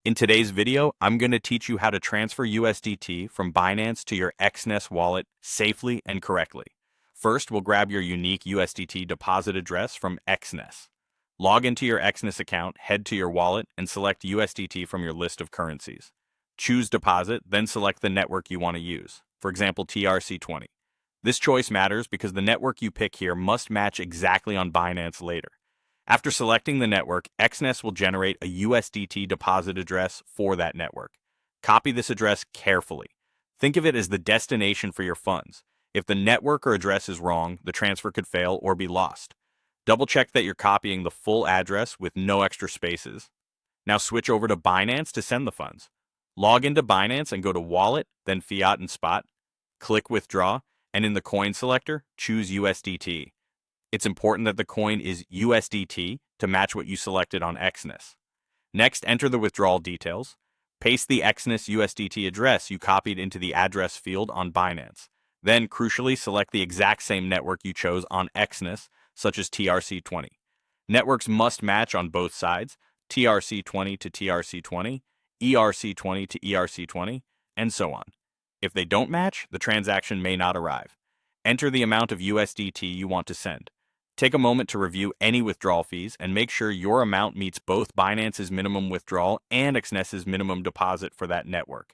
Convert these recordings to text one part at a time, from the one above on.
In today's video, I'm going to teach you how to transfer USDT from Binance to your Exness wallet safely and correctly. First, we'll grab your unique USDT deposit address from Exness. Log into your Exness account, head to your wallet, and select USDT from your list of currencies. Choose Deposit, then select the network you want to use, for example TRC20. This choice matters because the network you pick here must match exactly on Binance later. After selecting the network, Exness will generate a USDT deposit address for that network. Copy this address carefully. Think of it as the destination for your funds. If the network or address is wrong, the transfer could fail or be lost. Double check that you're copying the full address with no extra spaces. Now switch over to Binance to send the funds. Log into Binance and go to Wallet, then Fiat and Spot. Click Withdraw, and in the coin selector, choose USDT. It's important that the coin is USDT to match what you selected on Exness. Next, enter the withdrawal details. Paste the Exness USDT address you copied into the address field on Binance. Then, crucially, select the exact same network you chose on Exness, such as TRC20. Networks must match on both sides, TRC20 to TRC20, ERC20 to ERC20, and so on. If they don't match, the transaction may not arrive. Enter the amount of USDT you want to send. Take a moment to review any withdrawal fees and make sure your amount meets both Binance's minimum withdrawal and Exness's minimum deposit for that network.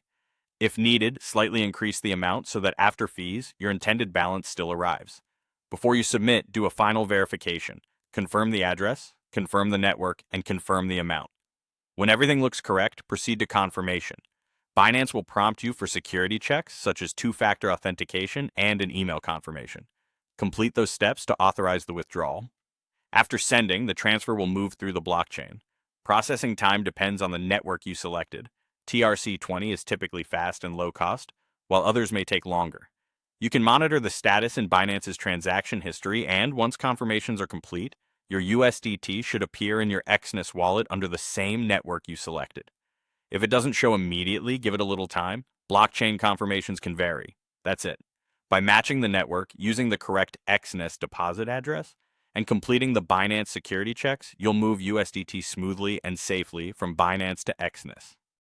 If needed, slightly increase the amount so that after fees, your intended balance still arrives. Before you submit, do a final verification. Confirm the address, confirm the network, and confirm the amount. When everything looks correct, proceed to confirmation. Binance will prompt you for security checks such as two-factor authentication and an email confirmation. Complete those steps to authorize the withdrawal. After sending, the transfer will move through the blockchain. Processing time depends on the network you selected. TRC20 is typically fast and low cost, while others may take longer. You can monitor the status in Binance's transaction history, and once confirmations are complete, your USDT should appear in your Exness wallet under the same network you selected. If it doesn't show immediately, give it a little time. Blockchain confirmations can vary. That's it. By matching the network, using the correct Exness deposit address, and completing the Binance security checks, you'll move USDT smoothly and safely from Binance to Exness.